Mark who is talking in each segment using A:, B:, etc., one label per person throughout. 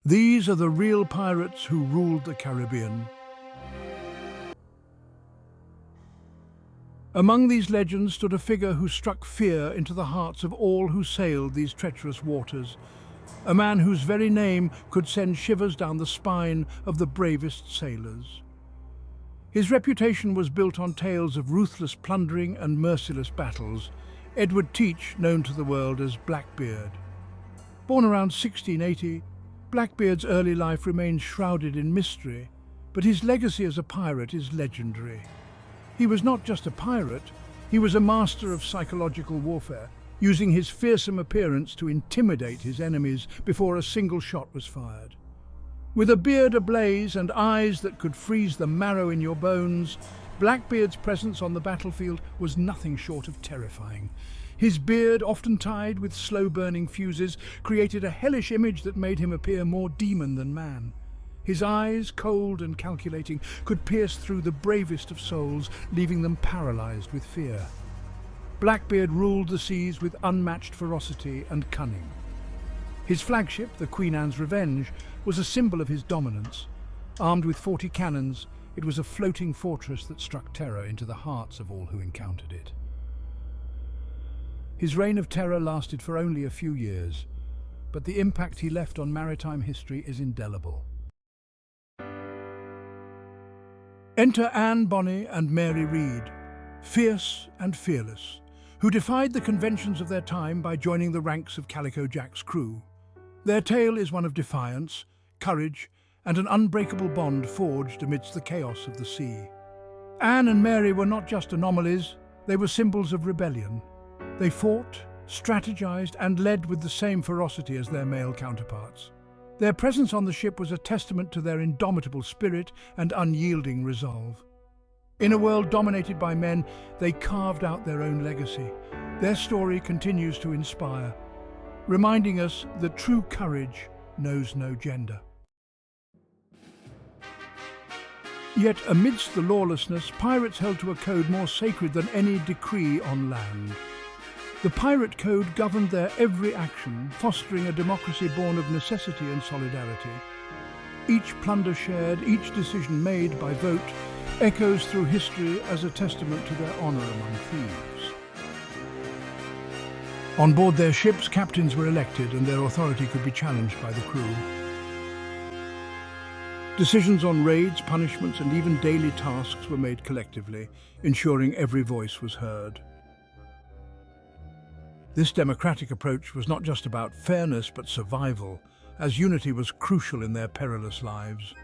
A: These are the real pirates who ruled the Caribbean. Among these legends stood a figure who struck fear into the hearts of all who sailed these treacherous waters, a man whose very name could send shivers down the spine of the bravest sailors. His reputation was built on tales of ruthless plundering and merciless battles. Edward Teach, known to the world as Blackbeard. Born around 1680, Blackbeard's early life remains shrouded in mystery, but his legacy as a pirate is legendary. He was not just a pirate, he was a master of psychological warfare, using his fearsome appearance to intimidate his enemies before a single shot was fired. With a beard ablaze and eyes that could freeze the marrow in your bones, Blackbeard's presence on the battlefield was nothing short of terrifying. His beard, often tied with slow-burning fuses, created a hellish image that made him appear more demon than man. His eyes, cold and calculating, could pierce through the bravest of souls, leaving them paralyzed with fear. Blackbeard ruled the seas with unmatched ferocity and cunning. His flagship, the Queen Anne's Revenge, was a symbol of his dominance. Armed with 40 cannons, it was a floating fortress that struck terror into the hearts of all who encountered it. His reign of terror lasted for only a few years, but the impact he left on maritime history is indelible. Enter Anne Bonny and Mary Read, fierce and fearless, who defied the conventions of their time by joining the ranks of Calico Jack's crew. Their tale is one of defiance, courage, and an unbreakable bond forged amidst the chaos of the sea. Anne and Mary were not just anomalies, they were symbols of rebellion. They fought, strategized, and led with the same ferocity as their male counterparts. Their presence on the ship was a testament to their indomitable spirit and unyielding resolve. In a world dominated by men, they carved out their own legacy. Their story continues to inspire, reminding us that true courage knows no gender. Yet amidst the lawlessness, pirates held to a code more sacred than any decree on land. The pirate code governed their every action, fostering a democracy born of necessity and solidarity. Each plunder shared, each decision made by vote, echoes through history as a testament to their honor among thieves. On board their ships, captains were elected and their authority could be challenged by the crew. Decisions on raids, punishments, and even daily tasks were made collectively, ensuring every voice was heard. This democratic approach was not just about fairness but survival, as unity was crucial in their perilous lives.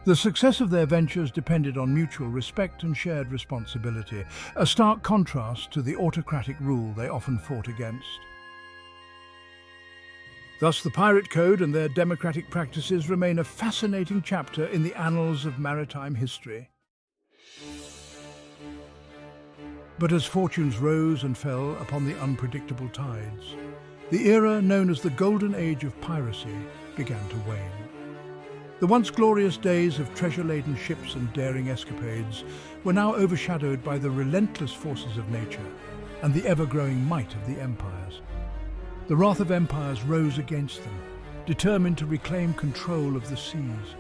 A: The success of their ventures depended on mutual respect and shared responsibility, a stark contrast to the autocratic rule they often fought against. Thus, the pirate code and their democratic practices remain a fascinating chapter in the annals of maritime history. But as fortunes rose and fell upon the unpredictable tides, the era known as the Golden Age of piracy began to wane. The once glorious days of treasure-laden ships and daring escapades were now overshadowed by the relentless forces of nature and the ever-growing might of the empires. The wrath of empires rose against them, determined to reclaim control of the seas.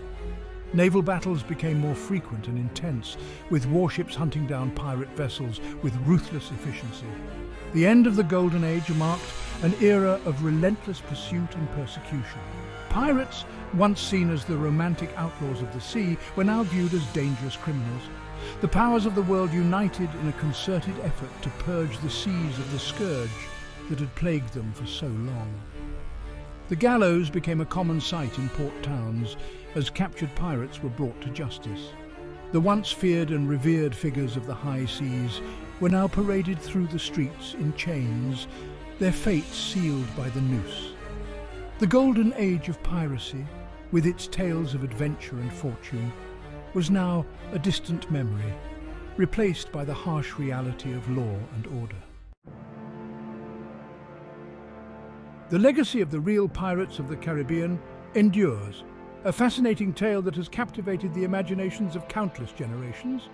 A: Naval battles became more frequent and intense, with warships hunting down pirate vessels with ruthless efficiency. The end of the Golden Age marked an era of relentless pursuit and persecution. Pirates, once seen as the romantic outlaws of the sea, were now viewed as dangerous criminals. The powers of the world united in a concerted effort to purge the seas of the scourge that had plagued them for so long. The gallows became a common sight in port towns as captured pirates were brought to justice. The once feared and revered figures of the high seas were now paraded through the streets in chains, their fates sealed by the noose. The Golden Age of piracy, with its tales of adventure and fortune, was now a distant memory, replaced by the harsh reality of law and order. The legacy of the real pirates of the Caribbean endures, a fascinating tale that has captivated the imaginations of countless generations.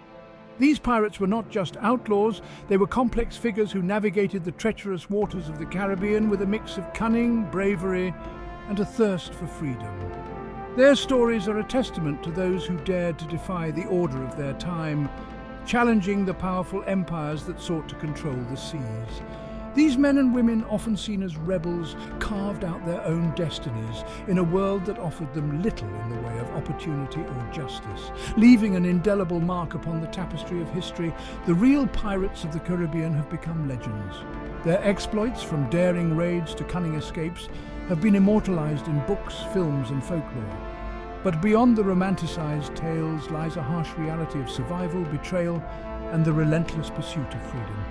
A: These pirates were not just outlaws, they were complex figures who navigated the treacherous waters of the Caribbean with a mix of cunning, bravery, and a thirst for freedom. Their stories are a testament to those who dared to defy the order of their time, challenging the powerful empires that sought to control the seas. These men and women, often seen as rebels, carved out their own destinies in a world that offered them little in the way of opportunity or justice. Leaving an indelible mark upon the tapestry of history, the real pirates of the Caribbean have become legends. Their exploits, from daring raids to cunning escapes, have been immortalized in books, films, and folklore. But beyond the romanticized tales lies a harsh reality of survival, betrayal, and the relentless pursuit of freedom.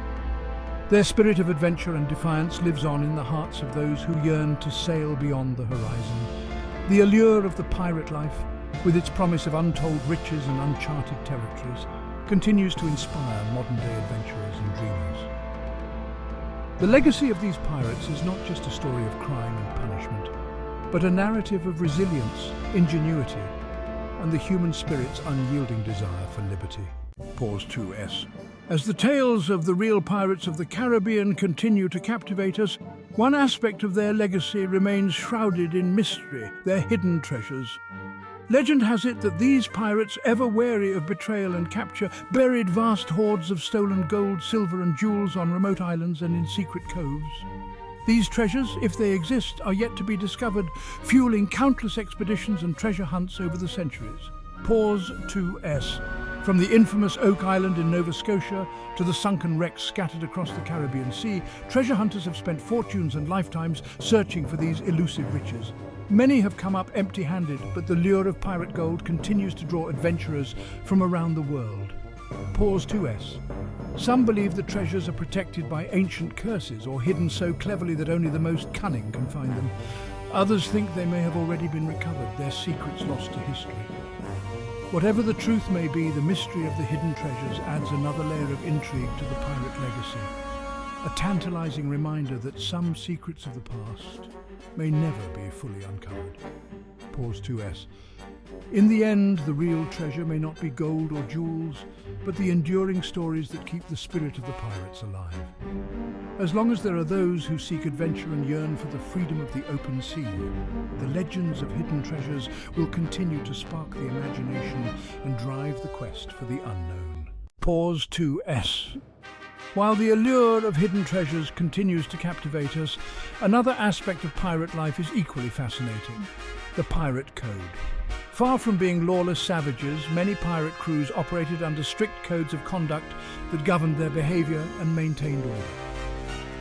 A: Their spirit of adventure and defiance lives on in the hearts of those who yearn to sail beyond the horizon. The allure of the pirate life, with its promise of untold riches and uncharted territories, continues to inspire modern-day adventurers and dreamers. The legacy of these pirates is not just a story of crime and punishment, but a narrative of resilience, ingenuity, and the human spirit's unyielding desire for liberty. Pause 2S. As the tales of the real pirates of the Caribbean continue to captivate us, one aspect of their legacy remains shrouded in mystery: their hidden treasures. Legend has it that these pirates, ever wary of betrayal and capture, buried vast hoards of stolen gold, silver and jewels on remote islands and in secret coves. These treasures, if they exist, are yet to be discovered, fueling countless expeditions and treasure hunts over the centuries. Pause 2S. From the infamous Oak Island in Nova Scotia to the sunken wrecks scattered across the Caribbean Sea, treasure hunters have spent fortunes and lifetimes searching for these elusive riches. Many have come up empty-handed, but the lure of pirate gold continues to draw adventurers from around the world. Pause 2S. Some believe the treasures are protected by ancient curses or hidden so cleverly that only the most cunning can find them. Others think they may have already been recovered, their secrets lost to history. Whatever the truth may be, the mystery of the hidden treasures adds another layer of intrigue to the pirate legacy. A tantalizing reminder that some secrets of the past may never be fully uncovered. Pause 2S. In the end, the real treasure may not be gold or jewels, but the enduring stories that keep the spirit of the pirates alive. As long as there are those who seek adventure and yearn for the freedom of the open sea, the legends of hidden treasures will continue to spark the imagination and drive the quest for the unknown. Pause 2S. While the allure of hidden treasures continues to captivate us, another aspect of pirate life is equally fascinating: the pirate code. Far from being lawless savages, many pirate crews operated under strict codes of conduct that governed their behavior and maintained order.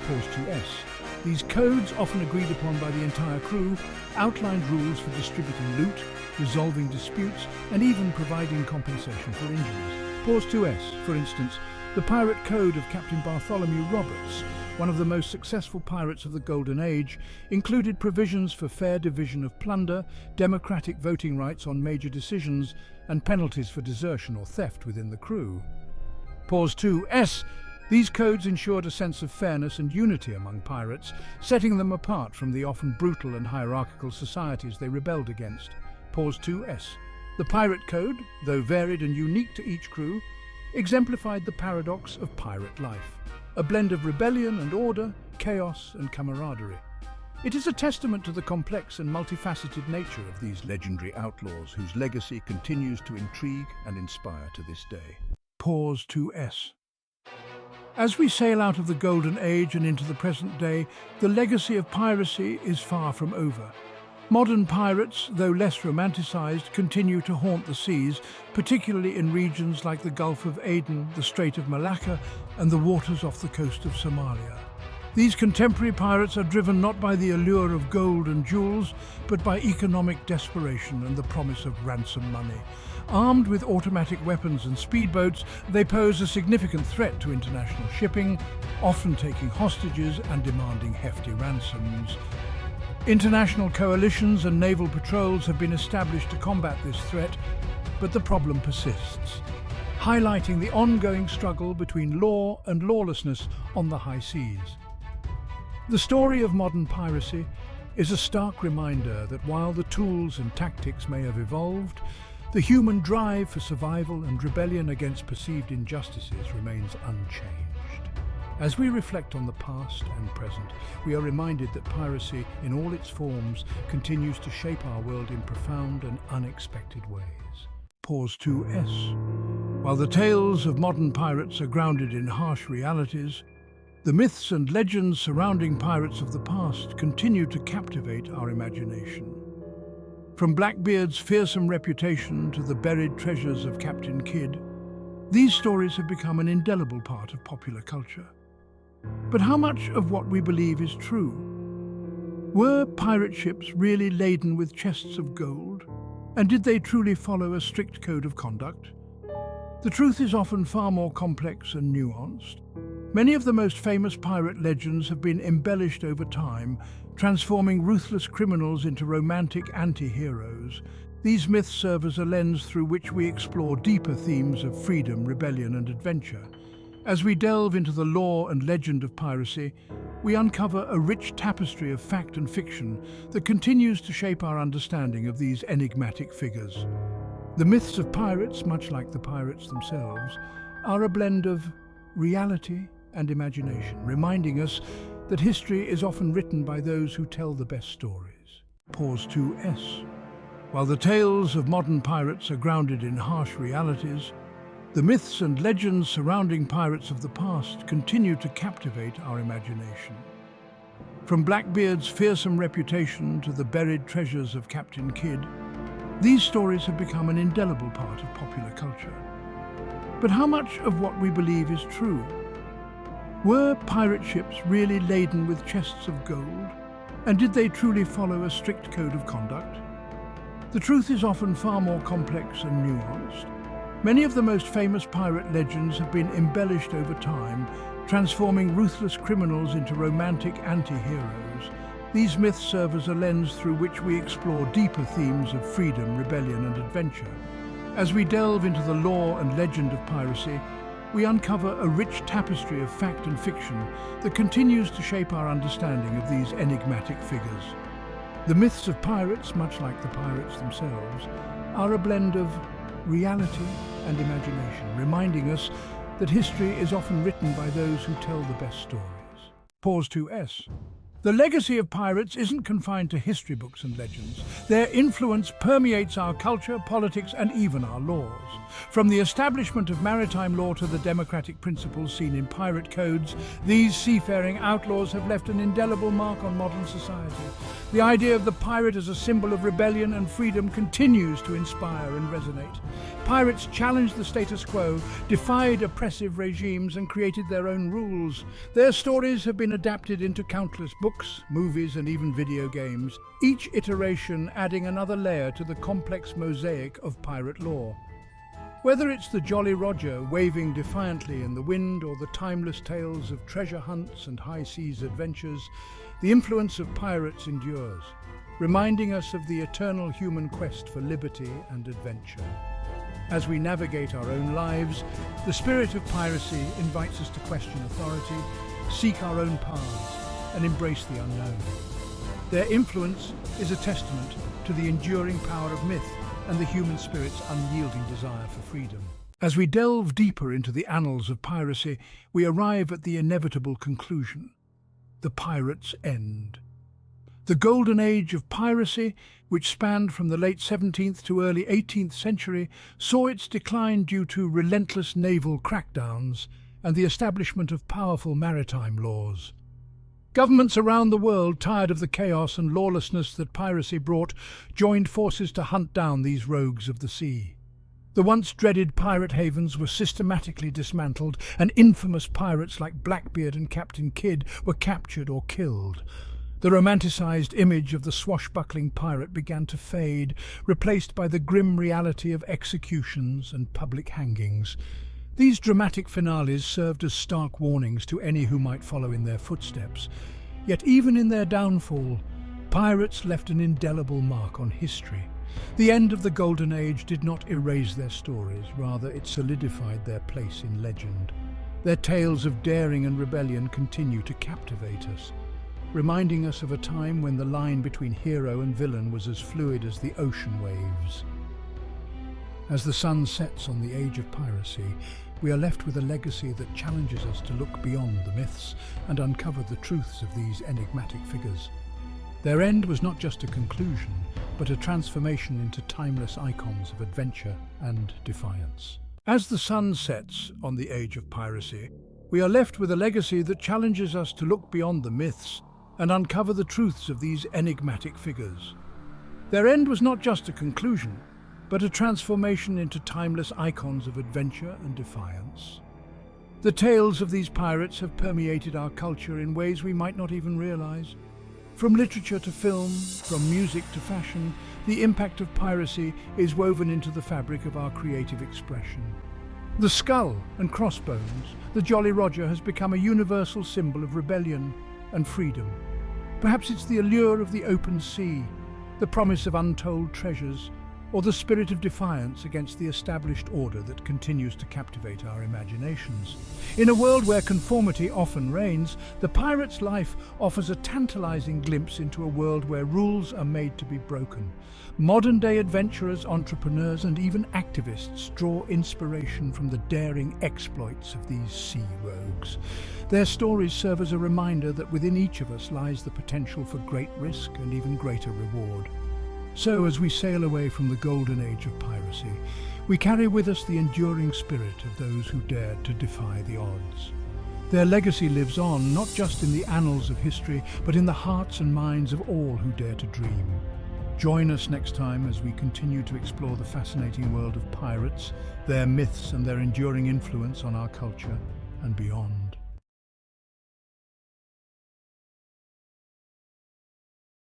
A: Pause 2S. These codes, often agreed upon by the entire crew, outlined rules for distributing loot, resolving disputes, and even providing compensation for injuries. Pause 2S. For instance, the pirate code of Captain Bartholomew Roberts, one of the most successful pirates of the Golden Age, included provisions for fair division of plunder, democratic voting rights on major decisions, and penalties for desertion or theft within the crew. Pause 2S. These codes ensured a sense of fairness and unity among pirates, setting them apart from the often brutal and hierarchical societies they rebelled against. Pause 2S. The pirate code, though varied and unique to each crew, exemplified the paradox of pirate life, a blend of rebellion and order, chaos and camaraderie. It is a testament to the complex and multifaceted nature of these legendary outlaws, whose legacy continues to intrigue and inspire to this day. Pause 2S. As we sail out of the Golden Age and into the present day, the legacy of piracy is far from over. Modern pirates, though less romanticized, continue to haunt the seas, particularly in regions like the Gulf of Aden, the Strait of Malacca, and the waters off the coast of Somalia. These contemporary pirates are driven not by the allure of gold and jewels, but by economic desperation and the promise of ransom money. Armed with automatic weapons and speedboats, they pose a significant threat to international shipping, often taking hostages and demanding hefty ransoms. International coalitions and naval patrols have been established to combat this threat, but the problem persists, highlighting the ongoing struggle between law and lawlessness on the high seas. The story of modern piracy is a stark reminder that while the tools and tactics may have evolved, the human drive for survival and rebellion against perceived injustices remains unchanged. As we reflect on the past and present, we are reminded that piracy, in all its forms, continues to shape our world in profound and unexpected ways. Pause 2S. While the tales of modern pirates are grounded in harsh realities, the myths and legends surrounding pirates of the past continue to captivate our imagination. From Blackbeard's fearsome reputation to the buried treasures of Captain Kidd, these stories have become an indelible part of popular culture. But how much of what we believe is true? Were pirate ships really laden with chests of gold? And did they truly follow a strict code of conduct? The truth is often far more complex and nuanced. Many of the most famous pirate legends have been embellished over time, transforming ruthless criminals into romantic anti-heroes. These myths serve as a lens through which we explore deeper themes of freedom, rebellion, and adventure. As we delve into the lore and legend of piracy, we uncover a rich tapestry of fact and fiction that continues to shape our understanding of these enigmatic figures. The myths of pirates, much like the pirates themselves, are a blend of reality and imagination, reminding us that history is often written by those who tell the best stories. Pause 2S. While the tales of modern pirates are grounded in harsh realities, the myths and legends surrounding pirates of the past continue to captivate our imagination. From Blackbeard's fearsome reputation to the buried treasures of Captain Kidd, these stories have become an indelible part of popular culture. But how much of what we believe is true? Were pirate ships really laden with chests of gold? And did they truly follow a strict code of conduct? The truth is often far more complex and nuanced. Many of the most famous pirate legends have been embellished over time, transforming ruthless criminals into romantic anti-heroes. These myths serve as a lens through which we explore deeper themes of freedom, rebellion, and adventure. As we delve into the lore and legend of piracy, we uncover a rich tapestry of fact and fiction that continues to shape our understanding of these enigmatic figures. The myths of pirates, much like the pirates themselves, are a blend of reality and imagination, reminding us that history is often written by those who tell the best stories. Pause 2S. The legacy of pirates isn't confined to history books and legends. Their influence permeates our culture, politics, and even our laws. From the establishment of maritime law to the democratic principles seen in pirate codes, these seafaring outlaws have left an indelible mark on modern society. The idea of the pirate as a symbol of rebellion and freedom continues to inspire and resonate. Pirates challenged the status quo, defied oppressive regimes, and created their own rules. Their stories have been adapted into countless books, movies, and even video games, each iteration adding another layer to the complex mosaic of pirate lore. Whether it's the Jolly Roger waving defiantly in the wind or the timeless tales of treasure hunts and high seas adventures, the influence of pirates endures, reminding us of the eternal human quest for liberty and adventure. As we navigate our own lives, the spirit of piracy invites us to question authority, seek our own paths, and embrace the unknown. Their influence is a testament to the enduring power of myth and the human spirit's unyielding desire for freedom. As we delve deeper into the annals of piracy, we arrive at the inevitable conclusion: the pirate's end. The golden age of piracy, which spanned from the late 17th to early 18th century, saw its decline due to relentless naval crackdowns and the establishment of powerful maritime laws. Governments around the world, tired of the chaos and lawlessness that piracy brought, joined forces to hunt down these rogues of the sea. The once dreaded pirate havens were systematically dismantled, and infamous pirates like Blackbeard and Captain Kidd were captured or killed. The romanticized image of the swashbuckling pirate began to fade, replaced by the grim reality of executions and public hangings. These dramatic finales served as stark warnings to any who might follow in their footsteps. Yet even in their downfall, pirates left an indelible mark on history. The end of the Golden Age did not erase their stories, rather it solidified their place in legend. Their tales of daring and rebellion continue to captivate us, reminding us of a time when the line between hero and villain was as fluid as the ocean waves. As the sun sets on the age of piracy, we are left with a legacy that challenges us to look beyond the myths and uncover the truths of these enigmatic figures. Their end was not just a conclusion, but a transformation into timeless icons of adventure and defiance. As the sun sets on the age of piracy, we are left with a legacy that challenges us to look beyond the myths and uncover the truths of these enigmatic figures. Their end was not just a conclusion, but a transformation into timeless icons of adventure and defiance. The tales of these pirates have permeated our culture in ways we might not even realize. From literature to film, from music to fashion, the impact of piracy is woven into the fabric of our creative expression. The skull and crossbones, the Jolly Roger, has become a universal symbol of rebellion and freedom. Perhaps it's the allure of the open sea, the promise of untold treasures, or the spirit of defiance against the established order that continues to captivate our imaginations. In a world where conformity often reigns, the pirate's life offers a tantalizing glimpse into a world where rules are made to be broken. Modern-day adventurers, entrepreneurs, and even activists draw inspiration from the daring exploits of these sea rogues. Their stories serve as a reminder that within each of us lies the potential for great risk and even greater reward. So, as we sail away from the golden age of piracy, we carry with us the enduring spirit of those who dared to defy the odds. Their legacy lives on, not just in the annals of history, but in the hearts and minds of all who dare to dream. Join us next time as we continue to explore the fascinating world of pirates, their myths and their enduring influence on our culture and beyond.